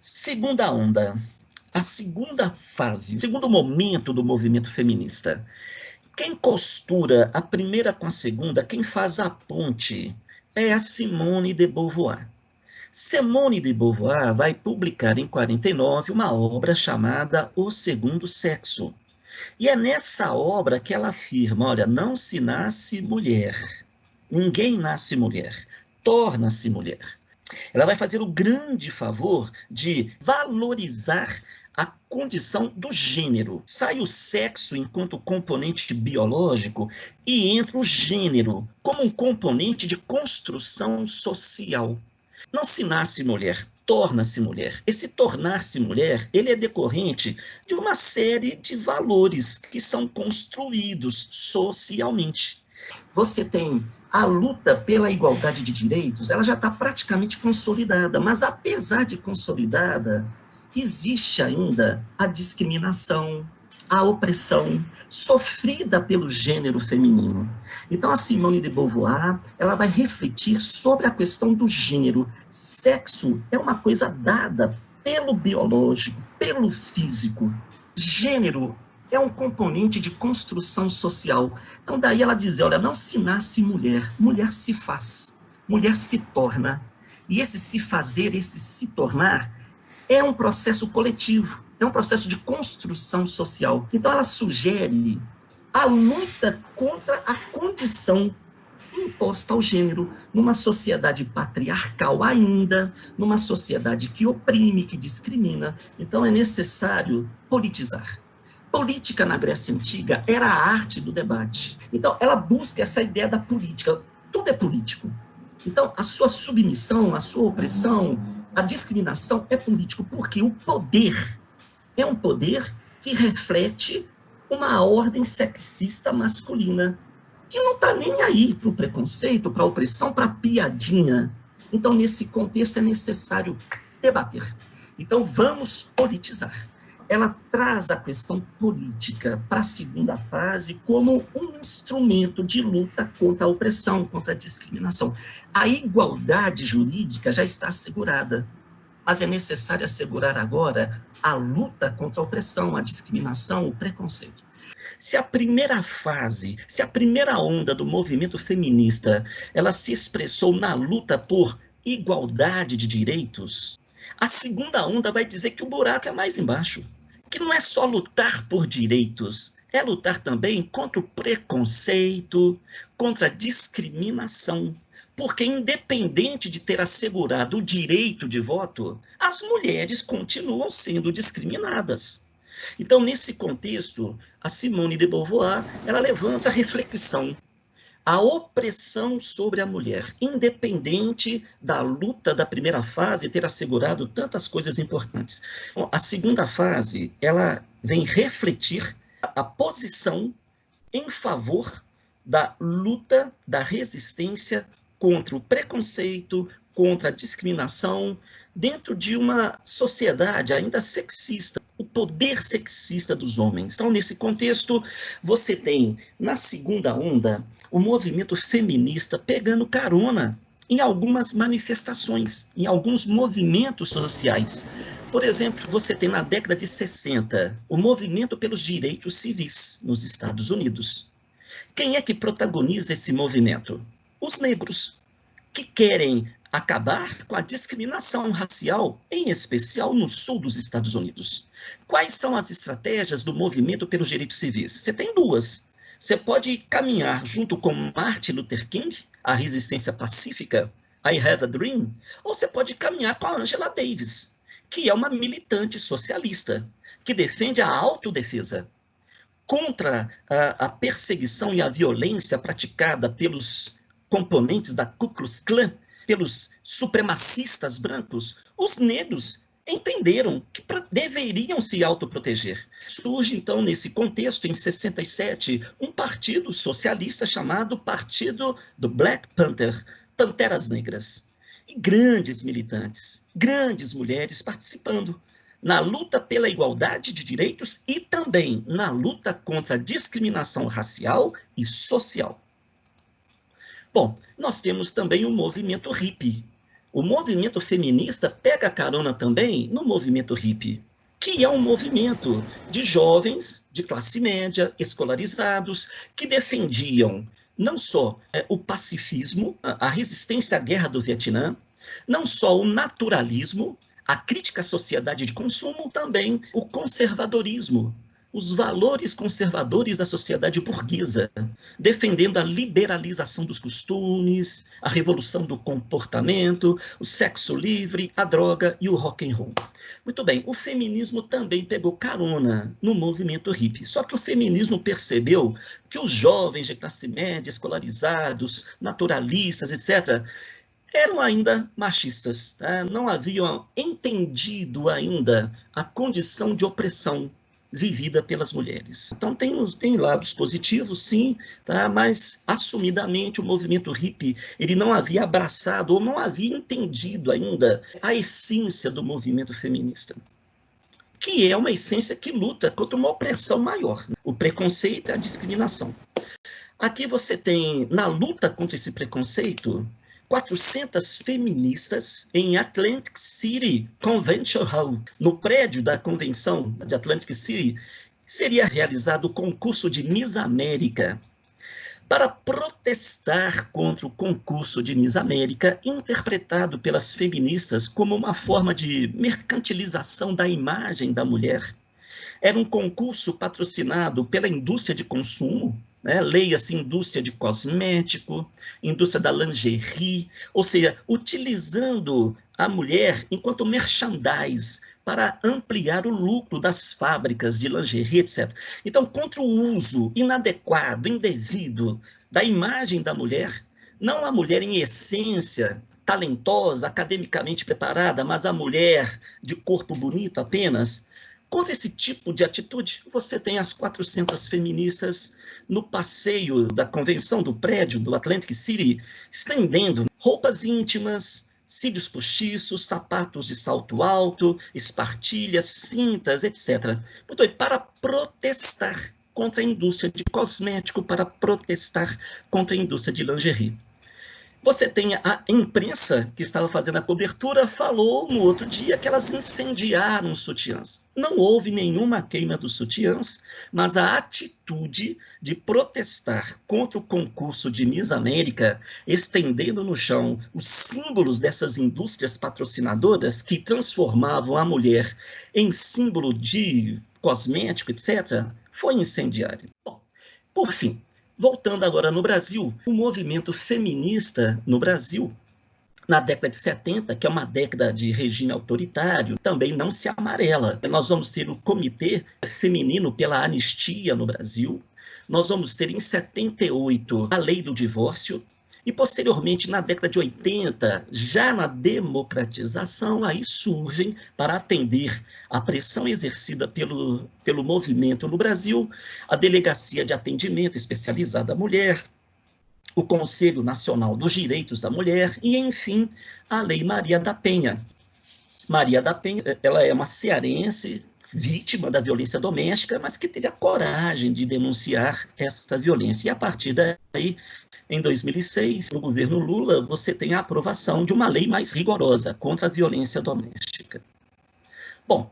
Segunda onda, a segunda fase, o segundo momento do movimento feminista. Quem costura a primeira com a segunda, quem faz a ponte, é a Simone de Beauvoir. Simone de Beauvoir vai publicar em 49 uma obra chamada O Segundo Sexo. E é nessa obra que ela afirma, olha, não se nasce mulher, ninguém nasce mulher, torna-se mulher. Ela vai fazer o grande favor de valorizar a condição do gênero. Sai o sexo enquanto componente biológico e entra o gênero como um componente de construção social. Não se nasce mulher, torna-se mulher. Esse tornar-se mulher, ele é decorrente de uma série de valores que são construídos socialmente. Você tem a luta pela igualdade de direitos, ela já está praticamente consolidada, mas apesar de consolidada, existe ainda a discriminação, a opressão sofrida pelo gênero feminino. Então a Simone de Beauvoir, ela vai refletir sobre a questão do gênero. Sexo é uma coisa dada pelo biológico, pelo físico. Gênero é um componente de construção social. Então, daí ela diz, olha, não se nasce mulher, mulher se faz, mulher se torna. E esse se fazer, esse se tornar, é um processo coletivo, é um processo de construção social. Então, ela sugere a luta contra a condição imposta ao gênero, numa sociedade patriarcal ainda, numa sociedade que oprime, que discrimina. Então, é necessário politizar. Política na Grécia Antiga era a arte do debate. Então, ela busca essa ideia da política. Tudo é político. Então, a sua submissão, a sua opressão, a discriminação é político, porque o poder é um poder que reflete uma ordem sexista masculina, que não está nem aí para o preconceito, para a opressão, para a piadinha. Então, nesse contexto, é necessário debater. Então, vamos politizar. Ela traz a questão política para a segunda fase como um instrumento de luta contra a opressão, contra a discriminação. A igualdade jurídica já está assegurada, mas é necessário assegurar agora a luta contra a opressão, a discriminação, o preconceito. Se a primeira fase, se a primeira onda do movimento feminista, ela se expressou na luta por igualdade de direitos, a segunda onda vai dizer que o buraco é mais embaixo, que não é só lutar por direitos, é lutar também contra o preconceito, contra a discriminação. Porque, independente de ter assegurado o direito de voto, as mulheres continuam sendo discriminadas. Então, nesse contexto, a Simone de Beauvoir, ela levanta a reflexão, a opressão sobre a mulher, independente da luta da primeira fase ter assegurado tantas coisas importantes. A segunda fase, ela vem refletir a posição em favor da luta, da resistência contra o preconceito, contra a discriminação, dentro de uma sociedade ainda sexista, o poder sexista dos homens. Então, nesse contexto, você tem, na segunda onda, o movimento feminista pegando carona em algumas manifestações, em alguns movimentos sociais. Por exemplo, você tem na década de 60 o movimento pelos direitos civis nos Estados Unidos. Quem é que protagoniza esse movimento? Os negros, que querem acabar com a discriminação racial, em especial no sul dos Estados Unidos. Quais são as estratégias do movimento pelos direitos civis? Você tem duas. Você pode caminhar junto com Martin Luther King, a resistência pacífica, I Have a Dream, ou você pode caminhar com a Angela Davis, que é uma militante socialista, que defende a autodefesa contra a perseguição e a violência praticada pelos componentes da Ku Klux Klan, pelos supremacistas brancos. Os negros entenderam que deveriam se autoproteger. Surge, então, nesse contexto, em 67, um partido socialista chamado Partido do Black Panther, Panteras Negras. E grandes militantes, grandes mulheres participando na luta pela igualdade de direitos e também na luta contra a discriminação racial e social. Bom, nós temos também o movimento hippie. O movimento feminista pega carona também no movimento hippie, que é um movimento de jovens de classe média, escolarizados, que defendiam não só o pacifismo, a resistência à guerra do Vietnã, não só o naturalismo, a crítica à sociedade de consumo, também o conservadorismo, os valores conservadores da sociedade burguesa, defendendo a liberalização dos costumes, a revolução do comportamento, o sexo livre, a droga e o rock and roll. Muito bem, o feminismo também pegou carona no movimento hippie, só que o feminismo percebeu que os jovens de classe média, escolarizados, naturalistas, etc., eram ainda machistas, tá? Não haviam entendido ainda a condição de opressão vivida pelas mulheres. Então tem lados positivos, sim, tá? Mas assumidamente o movimento hippie ele não havia abraçado ou não havia entendido ainda a essência do movimento feminista, que é uma essência que luta contra uma opressão maior, né? O preconceito e a discriminação. Aqui você tem, na luta contra esse preconceito, 400 feministas em Atlantic City Convention Hall. No prédio da convenção de Atlantic City, seria realizado o concurso de Miss América. Para protestar contra o concurso de Miss América, interpretado pelas feministas como uma forma de mercantilização da imagem da mulher, era um concurso patrocinado pela indústria de consumo, né? Leia-se indústria de cosmético, indústria da lingerie, ou seja, utilizando a mulher enquanto merchandise para ampliar o lucro das fábricas de lingerie, etc. Então, contra o uso inadequado, indevido da imagem da mulher, não a mulher em essência, talentosa, academicamente preparada, mas a mulher de corpo bonito apenas. Contra esse tipo de atitude, você tem as 400 feministas no passeio da convenção do prédio do Atlantic City, estendendo roupas íntimas, cílios postiços, sapatos de salto alto, espartilhas, cintas, etc. Muito bem, para protestar contra a indústria de cosmético, para protestar contra a indústria de lingerie. Você tem a imprensa que estava fazendo a cobertura, falou no outro dia que elas incendiaram os sutiãs. Não houve nenhuma queima dos sutiãs, mas a atitude de protestar contra o concurso de Miss América, estendendo no chão os símbolos dessas indústrias patrocinadoras que transformavam a mulher em símbolo de cosmético, etc., foi incendiário. Bom, por fim, voltando agora no Brasil, o movimento feminista no Brasil, na década de 70, que é uma década de regime autoritário, também não se amarela. Nós vamos ter o Comitê Feminino pela Anistia no Brasil, nós vamos ter em 78 a Lei do Divórcio, e posteriormente, na década de 80, já na democratização, aí surgem, para atender à pressão exercida pelo movimento no Brasil, a Delegacia de Atendimento Especializada à Mulher, o Conselho Nacional dos Direitos da Mulher e, enfim, a Lei Maria da Penha. Maria da Penha, ela é uma cearense, vítima da violência doméstica, mas que teve a coragem de denunciar essa violência. E a partir daí, em 2006, no governo Lula, você tem a aprovação de uma lei mais rigorosa contra a violência doméstica. Bom,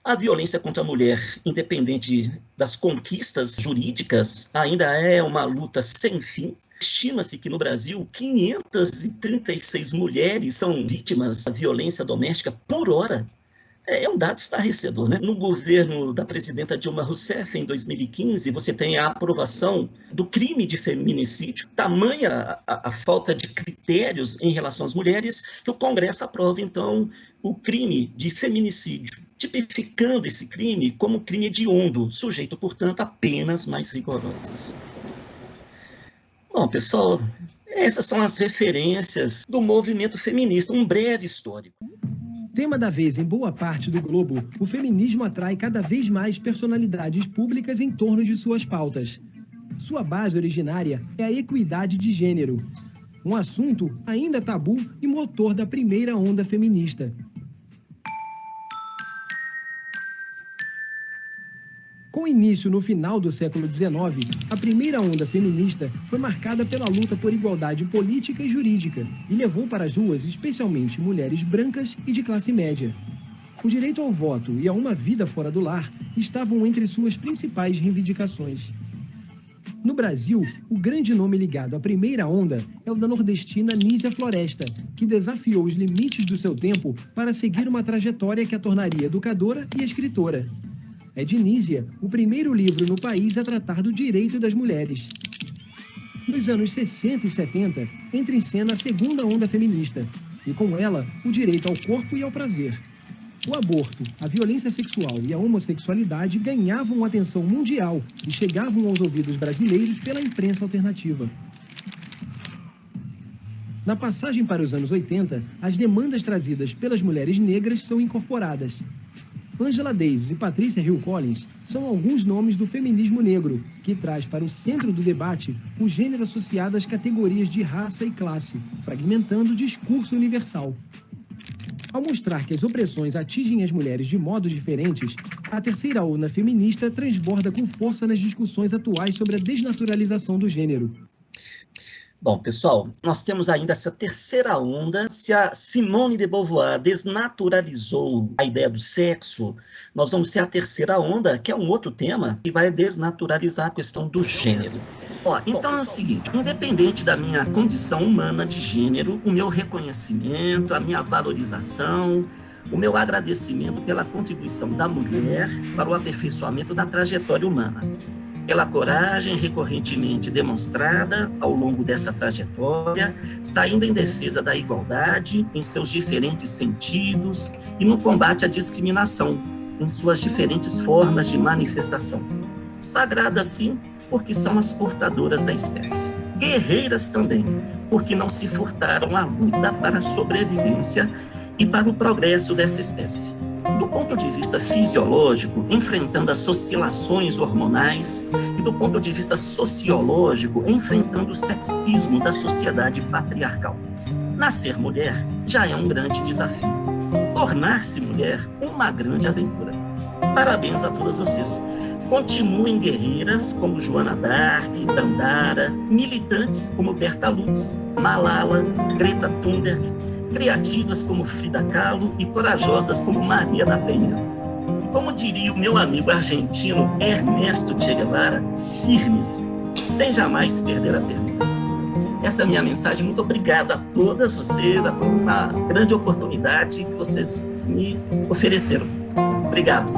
a violência contra a mulher, independente das conquistas jurídicas, ainda é uma luta sem fim. Estima-se que no Brasil 536 mulheres são vítimas da violência doméstica por hora. É um dado estarrecedor, né? No governo da presidenta Dilma Rousseff, em 2015, você tem a aprovação do crime de feminicídio, tamanha a falta de critérios em relação às mulheres, que o Congresso aprova, então, o crime de feminicídio, tipificando esse crime como crime hediondo, sujeito, portanto, a penas mais rigorosas. Bom, pessoal, essas são as referências do movimento feminista, um breve histórico. Tema da vez em boa parte do globo, o feminismo atrai cada vez mais personalidades públicas em torno de suas pautas. Sua base originária é a equidade de gênero, um assunto ainda tabu e motor da primeira onda feminista. Com Com início no final do século XIX, a primeira onda feminista foi marcada pela luta por igualdade política e jurídica e levou para as ruas especialmente mulheres brancas e de classe média. O direito ao voto e a uma vida fora do lar estavam entre suas principais reivindicações. No Brasil, o grande nome ligado à primeira onda é o da nordestina Nísia Floresta, que desafiou os limites do seu tempo para seguir uma trajetória que a tornaria educadora e escritora. É de Nísia o primeiro livro no país a tratar do direito das mulheres. Nos anos 60 e 70, entra em cena a segunda onda feminista, e com ela, o direito ao corpo e ao prazer. O aborto, a violência sexual e a homossexualidade ganhavam atenção mundial e chegavam aos ouvidos brasileiros pela imprensa alternativa. Na passagem para os anos 80, as demandas trazidas pelas mulheres negras são incorporadas. Angela Davis e Patricia Hill Collins são alguns nomes do feminismo negro, que traz para o centro do debate o gênero associado às categorias de raça e classe, fragmentando o discurso universal. Ao mostrar que as opressões atingem as mulheres de modos diferentes, a terceira onda feminista transborda com força nas discussões atuais sobre a desnaturalização do gênero. Bom, pessoal, nós temos ainda essa terceira onda. Se a Simone de Beauvoir desnaturalizou a ideia do sexo, nós vamos ter a terceira onda, que é um outro tema, que vai desnaturalizar a questão do gênero. Então é o seguinte, independente da minha condição humana de gênero, o meu reconhecimento, a minha valorização, o meu agradecimento pela contribuição da mulher para o aperfeiçoamento da trajetória humana, pela coragem recorrentemente demonstrada ao longo dessa trajetória, saindo em defesa da igualdade em seus diferentes sentidos e no combate à discriminação em suas diferentes formas de manifestação. Sagradas, sim, porque são as portadoras da espécie. Guerreiras também, porque não se furtaram à luta para a sobrevivência e para o progresso dessa espécie. Do ponto de vista fisiológico, enfrentando as oscilações hormonais, e do ponto de vista sociológico, enfrentando o sexismo da sociedade patriarcal. Nascer mulher já é um grande desafio. Tornar-se mulher, uma grande aventura. Parabéns a todas vocês. Continuem guerreiras como Joana d'Arc, Dandara, militantes como Berta Lutz, Malala, Greta Thunberg, criativas como Frida Kahlo e corajosas como Maria da Penha. Como diria o meu amigo argentino Ernesto Che Guevara, firmes, sem jamais perder a ternura. Essa é a minha mensagem. Muito obrigado a todas vocês, a uma grande oportunidade que vocês me ofereceram. Obrigado.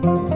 Thank you.